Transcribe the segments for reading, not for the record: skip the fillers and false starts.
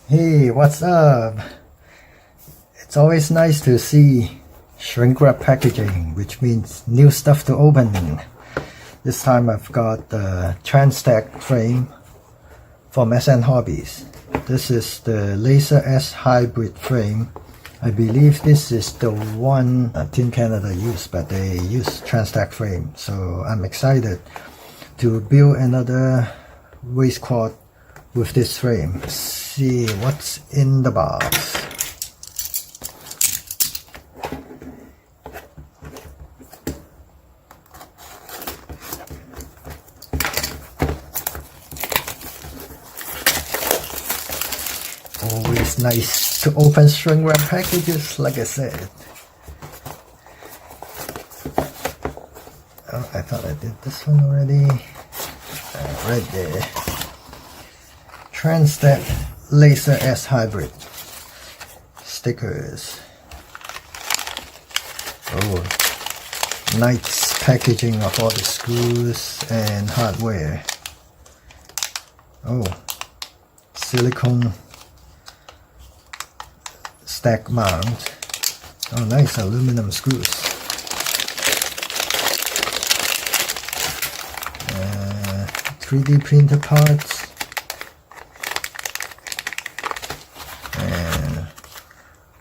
Hey, what's up? It's always nice to see shrink wrap packaging, which means new stuff to open. This time I've got the Transtec frame from SN Hobbies. This is the Laser S hybrid frame. I believe this is the one Team Canada used, but they use Transtec frame. So I'm excited to build another waist quad with this frame. Let's see what's in the box. Always nice to open shrink wrap packages, like I said. Oh, I thought I did this one already. Right there. Transtec Laser S Hybrid stickers. Oh, nice packaging of all the screws and hardware. Oh, silicone stack mount. Oh, nice aluminum screws. 3D printer parts.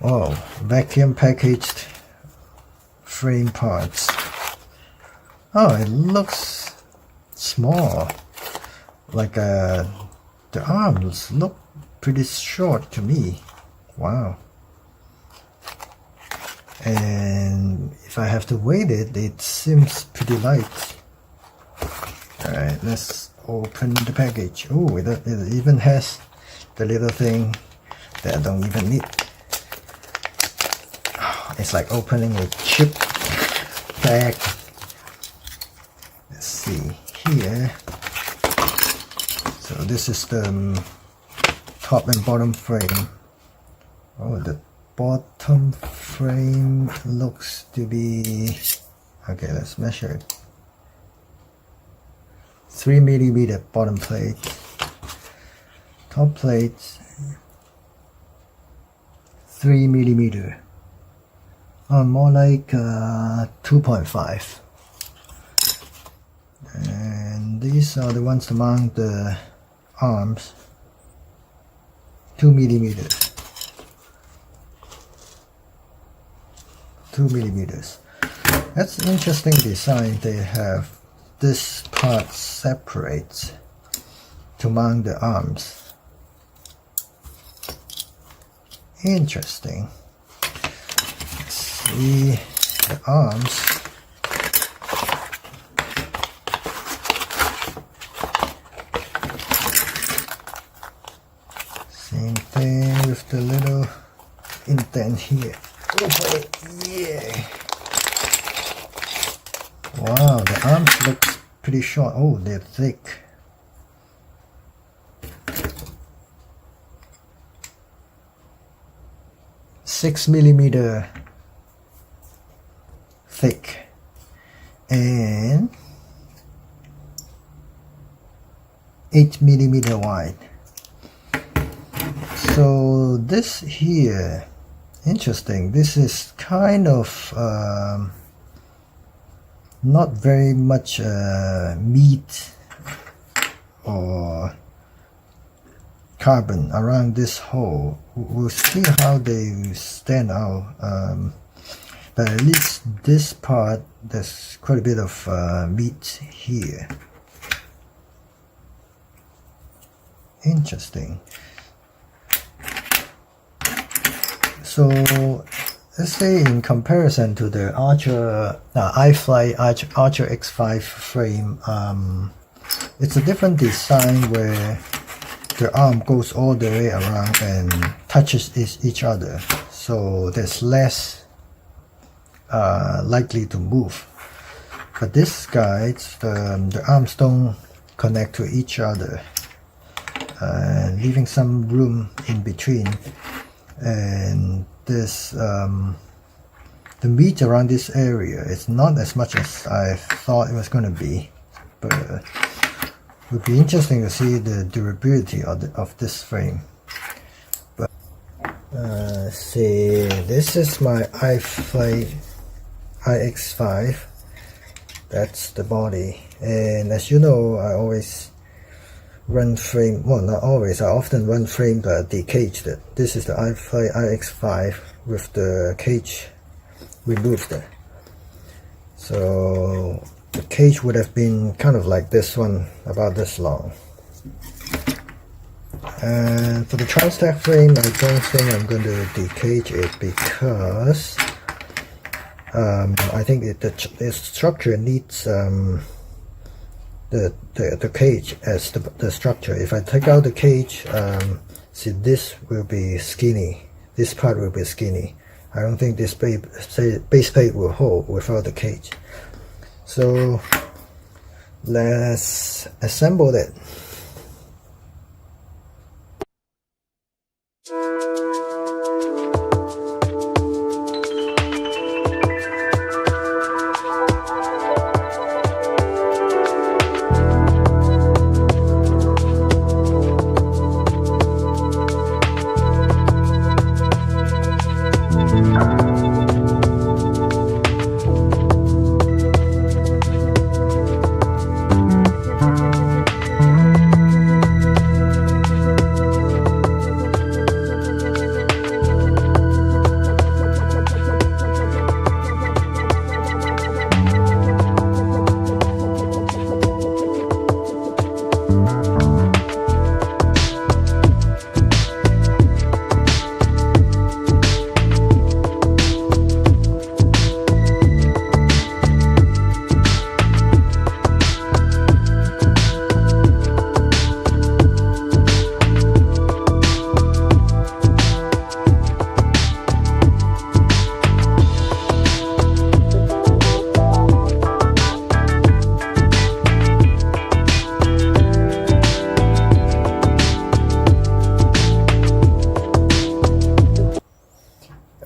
Oh, vacuum packaged frame parts. Oh, it looks small. Like the arms look pretty short to me. Wow. And if I have to weight it, it seems pretty light. Alright, let's open the package. Oh, it even has the little thing that I don't even need. It's like opening a chip bag. Let's see here. So this is the top and bottom frame. Oh, the bottom frame looks to be, okay, let's measure it. 3mm bottom plate. Top plate 3mm. Oh, more like 2.5. And these are the ones to mount the arms. 2mm. 2mm. That's an interesting design. They have this part separate to mount the arms. Interesting. See the arms. Same thing with the little indent here. Open it, yeah. Wow, the arms look pretty short. Oh, they're thick. $6mm thick and 8mm wide. So this here, interesting. This is kind of not very much meat or carbon around this hole. We'll see how they stand out. But at least this part, there's quite a bit of meat here. Interesting. So let's say in comparison to the Archer iFly Archer X5 frame, it's a different design where the arm goes all the way around and touches each other. So there's less likely to move. But this guy, the arms don't connect to each other, leaving some room in between. And this the meat around this area is not as much as I thought it was going to be, but it would be interesting to see the durability of this frame. See, this is my iFlight iX5. That's the body, and as you know, I always run frame, well, not always, I often run frame decaged. This is the iFlight iX5 with the cage removed. So the cage would have been kind of like this one, about this long. And for the Transtec frame, I don't think I'm going to decage it because I think the structure needs the cage as the structure. If I take out the cage, see, this will be skinny. This part will be skinny. I don't think this base plate will hold without the cage. So let's assemble it.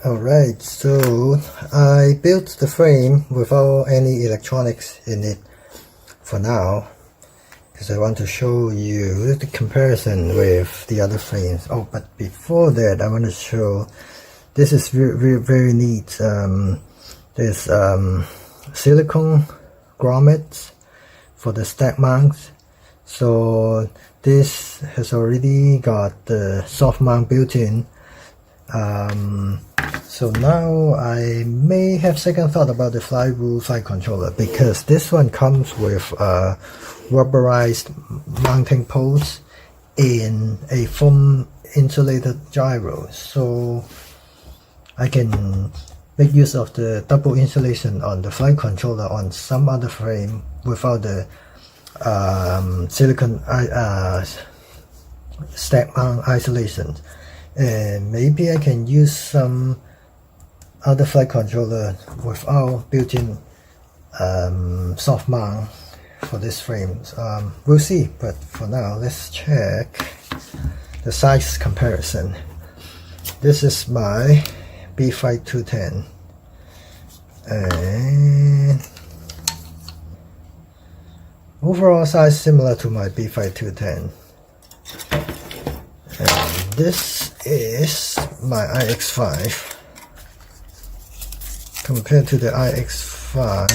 Alright, so I built the frame without any electronics in it for now, because I want to show you the comparison with the other frames. Oh, but before that, I want to show, this is very neat. There's silicone grommets for the stack mounts. So this has already got the soft mount built in. So now I may have second thought about the flight controller, because this one comes with rubberized mounting posts in a foam insulated gyro, so I can make use of the double insulation on the flight controller on some other frame without the silicone stack mount isolation. And maybe I can use some other flight controller without built-in soft mount for this frame. We'll see, but for now let's check the size comparison. This is my B-Flight 210, and overall size similar to my B-Flight 210. And this is my iX5. Compared to the iX5,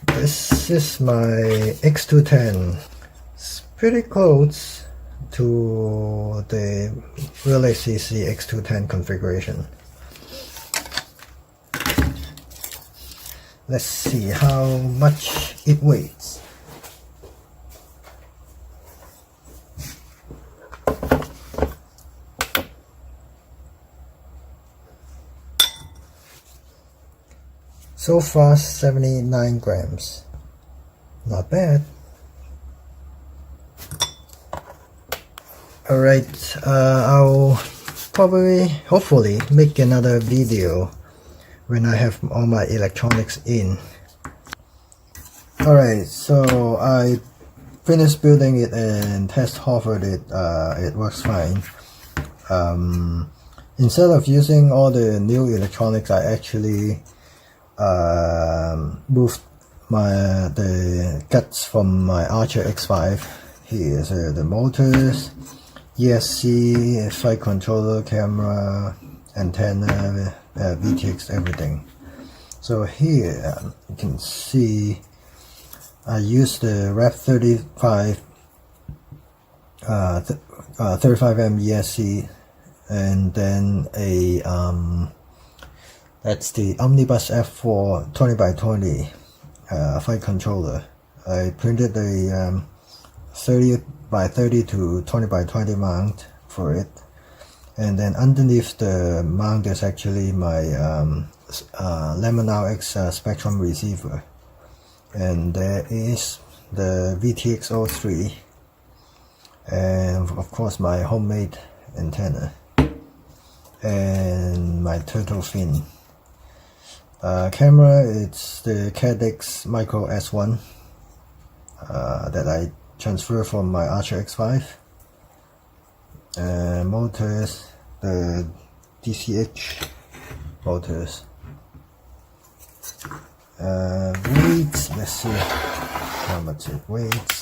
this is my X210. It's pretty close to the Real ACC X210 configuration. Let's see how much it weighs. So far 79 grams. Not bad. Alright, I'll probably, hopefully, make another video when I have all my electronics in. Alright, so I finished building it and test hovered it. It works fine. Instead of using all the new electronics, I actually moved the guts from my Archer X5. Here's the motors, ESC, flight controller, camera, antenna, VTX, everything. So here you can see I used the Rep 35 35M ESC, and then a that's the Omnibus F4 20x20 flight controller. I printed a 30x30 to 20x20 mount for it, and then underneath the mount is actually my Lemon RX Spectrum receiver, and there is the VTX 03, and of course my homemade antenna and my turtle fin. Camera, it's the Caddx Micro S1 that I transferred from my Archer X5. Motors, the DCH motors. Weights, let's see how much it weighs.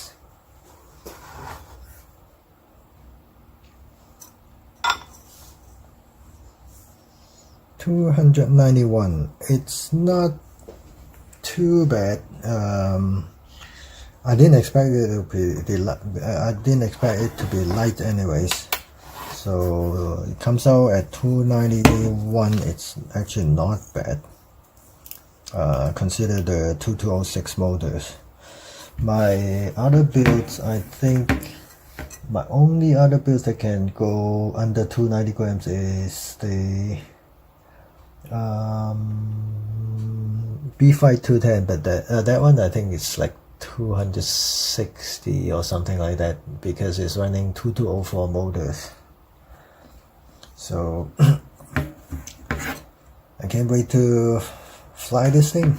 $291. It's not too bad. I didn't expect it to be light anyways. So it comes out at $291. It's actually not bad. Consider the 2206 motors. My other builds, I think my only other builds that can go under 290 grams is the B-Fight 210, but that one I think it's like 260 or something like that, because it's running 2204 motors. So I can't wait to fly this thing.